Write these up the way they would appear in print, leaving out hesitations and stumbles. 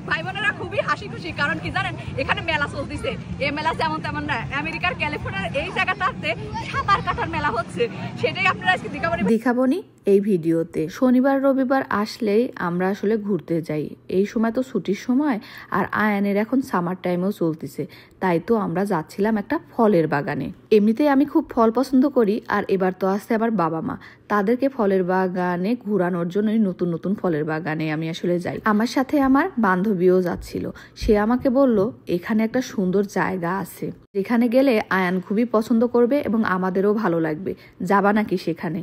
ভাই বোনেরা খুবই হাসি খুশি, কারণ কি জানেন, এখানে মেলা চলতেছে। এই মেলা যেমন তেমন না, আমেরিকার ক্যালিফোর্নিয়ার এই জায়গাটাতে সাঁতার কাটার মেলা হচ্ছে, সেটাই আপনারা আজকে দেখাবনি এই ভিডিওতে। শনিবার রবিবার আসলেই আমরা আসলে ঘুরতে যাই, এই সময় তো ছুটির সময়, আর আয়ানের এখন সামার টাইমও চলতেছে, তাই তো আমরা যাচ্ছিলাম একটা ফলের বাগানে। এমনিতেই আমি খুব ফল পছন্দ করি, আর এবার তো আসছে আমার বাবা মা, তাদেরকে ফলের বাগানে ঘুরানোর জন্যই নতুন নতুন ফলের বাগানে আমি আসলে যাই। আমার সাথে আমার বান্ধবীও যাচ্ছিল, সে আমাকে বলল এখানে একটা সুন্দর জায়গা আছে, যেখানে গেলে আয়ান খুবই পছন্দ করবে এবং আমাদেরও ভালো লাগবে, যাবা নাকি সেখানে?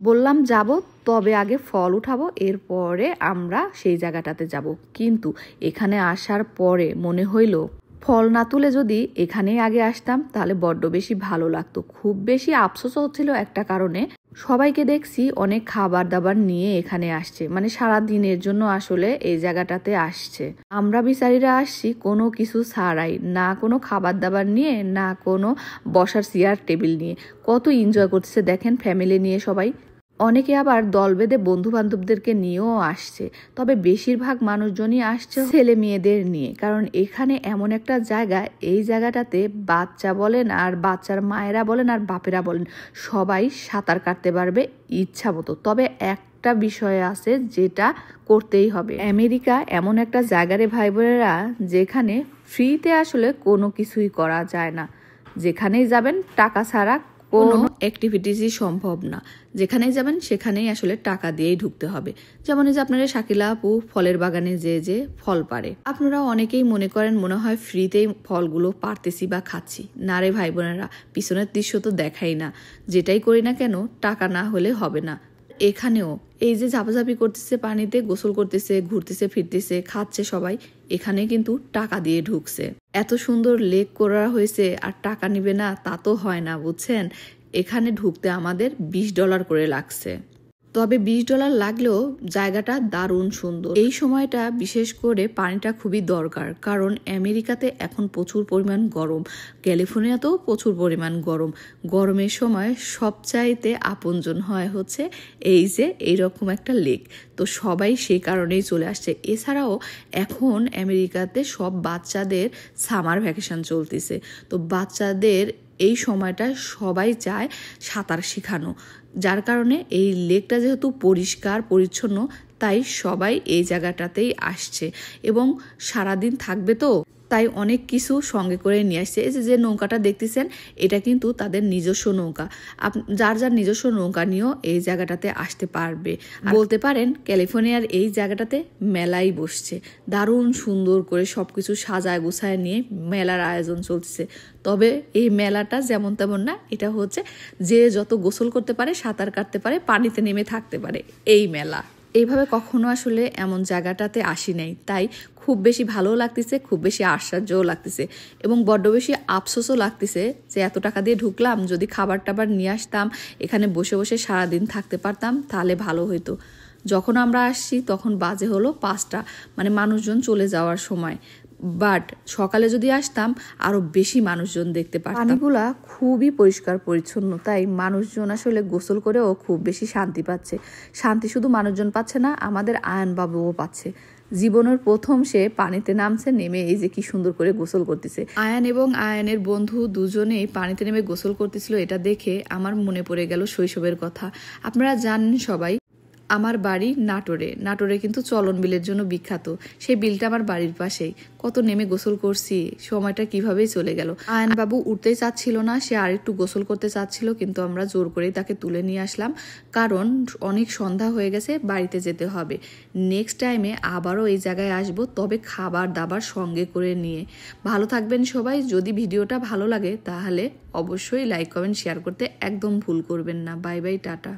বললাম যাব, তবে আগে ফল উঠাবো, এরপরে আমরা সেই জায়গাটাতে যাব। কিন্তু এখানে আসার পরে মনে হইল ফল না তুলে যদি এখানেই আগে আসতাম তাহলে বড্ড বেশি ভালো লাগতো। খুব বেশি আফসোস হচ্ছিল একটা কারণে, সবাইকে দেখছি অনেক খাবার দাবার নিয়ে এখানে আসছে, মানে সারা দিনের জন্য আসলে এই জায়গাটাতে আসছে। আমরা বিচারীরা আসছি কোনো কিছু ছাড়াই, না কোনো খাবার দাবার নিয়ে, না কোনো বসার চেয়ার টেবিল নিয়ে। কত এনজয় করতেছে দেখেন ফ্যামিলি নিয়ে সবাই। অনেকে আবার দল বেঁধে বন্ধু বান্ধবদেরকে নিয়েও আসছে, তবে বেশিরভাগ মানুষজনই আসছে ছেলে মেয়েদের নিয়ে, কারণ এখানে এমন একটা জায়গা, এই জায়গাটাতে বাচ্চা বলেন আর বাচ্চার মায়েরা বলেন আর বাপেরা বলেন সবাই সাঁতার কাটতে পারবে ইচ্ছা মতো। তবে একটা বিষয় আছে যেটা করতেই হবে, আমেরিকা এমন একটা জায়গারে ভাই বোনেরা যেখানে ফ্রিতে আসলে কোনো কিছুই করা যায় না। যেখানেই যাবেন টাকা ছাড়া কোনো অ্যাক্টিভিটিসই সম্ভব না, যেখানেই যাবেন সেখানেই আসলে টাকা দিয়েই ঢুকতে হবে। যেমন এই যে আপনারা শাকিলা আপু ফলের বাগানে যে ফল পারে, আপনারা অনেকেই মনে করেন মনে হয় ফ্রিতেই ফলগুলো পারতেছি বা খাচ্ছি। না রে ভাই বোনেরা, পিছনের দৃশ্য তো দেখাই না, যেটাই করি না কেন টাকা না হলে হবে না। এখানেও এই যে ঝাপাঝাপি করতেছে পানিতে, গোসল করতেছে, ঘুরতেছে ফিরতেছে, খাচ্ছে সবাই, এখানে কিন্তু টাকা দিয়ে ঢুকছে। এত সুন্দর লেক করা হয়েছে আর টাকা নিবে না তা তো হয় না, বুঝছেন। এখানে ঢুকতে আমাদের $20 করে লাগছে, তবে $20 লাগলেও জায়গাটা দারুণ সুন্দর। এই সময়টা বিশেষ করে পানিটা খুবই দরকার, কারণ আমেরিকাতে এখন প্রচুর পরিমাণ গরম, ক্যালিফোর্নিয়াতেও প্রচুর পরিমাণ গরম। গরমের সময় সবচাইতে আপনজন হয় হচ্ছে এই যে এইরকম একটা লেক, তো সবাই সেই কারণেই চলে আসছে। এছাড়াও এখন আমেরিকাতে সব বাচ্চাদের সামার ভ্যাকেশন চলতেছে, তো বাচ্চাদের এই সময়টা সবাই চায় সাঁতার শেখানো, যার কারণে এই লেকটা যেহেতু পরিষ্কার পরিচ্ছন্ন, তাই সবাই এই জায়গাটাতেই আসছে এবং সারাদিন থাকবে, তো তাই অনেক কিছু সঙ্গে করে নিয়ে আসছে। এই যে নৌকাটা দেখতেছেন, এটা কিন্তু তাদের নিজস্ব নৌকা। যার যার নিজস্ব নৌকা নিয়েও এই জায়গাটাতে আসতে পারবে। বলতে পারেন ক্যালিফোর্নিয়ার এই জায়গাটাতে মেলাই বসছে, দারুণ সুন্দর করে সবকিছু সাজায় গুছায় নিয়ে মেলার আয়োজন চলছে। তবে এই মেলাটা যেমন তেমন না, এটা হচ্ছে যে যত গোসল করতে পারে, সাঁতার কাটতে পারে, পানিতে নেমে থাকতে পারে, এই মেলা। এইভাবে কখনো আসলে এমন জায়গাটাতে আসি নাই, তাই খুব বেশি ভালোও লাগতেছে, খুব বেশি আশ্চর্যও লাগতেছে এবং বড্ড বেশি আফসোসও লাগতেছে যে এত টাকা দিয়ে ঢুকলাম, যদি খাবার টাবার নিয়ে আসতাম, এখানে বসে বসে সারাদিন থাকতে পারতাম তাহলে ভালো হইতো। যখন আমরা আসছি তখন বাজে হলো 5টা, মানে মানুষজন চলে যাওয়ার সময়, বাট সকালে যদি আসতাম আরো বেশি মানুষজন দেখতে পারতাম। পানিগুলা খুবই পরিষ্কার পরিচ্ছন্ন, তাই মানুষজন আসলে গোসল করেও খুব বেশি শান্তি পাচ্ছে। শান্তি শুধু মানুষজন পাচ্ছে না, আমাদের আয়ান বাবুও পাচ্ছে। জীবনের প্রথম সে পানিতে নামছে, নেমে এই যে কি সুন্দর করে গোসল করতেছে। আয়ান এবং আয়ানের বন্ধু দুজনেই পানিতে নেমে গোসল করতেছিল, এটা দেখে আমার মনে পড়ে গেল শৈশবের কথা। আপনারা জানেন সবাই আমার বাড়ি নাটোরে, নাটোরে কিন্তু চলন বিলের জন্য বিখ্যাত। সেই বিলটা আমার বাড়ির পাশেই, কত নেমে গোসল করছি, সময়টা কিভাবেই চলে গেল। আয়ন বাবু উঠতেই চাচ্ছিল না, সে আরেকটু গোসল করতে চাচ্ছিল, কিন্তু আমরা জোর করেই তাকে তুলে নিয়ে আসলাম, কারণ অনেক সন্ধ্যা হয়ে গেছে, বাড়িতে যেতে হবে। নেক্সট টাইমে আবারও এই জায়গায় আসব, তবে খাবার দাবার সঙ্গে করে নিয়ে। ভালো থাকবেন সবাই। যদি ভিডিওটা ভালো লাগে তাহলে অবশ্যই লাইক কমেন্ট শেয়ার করতে একদম ভুল করবেন না। Bye bye, tata.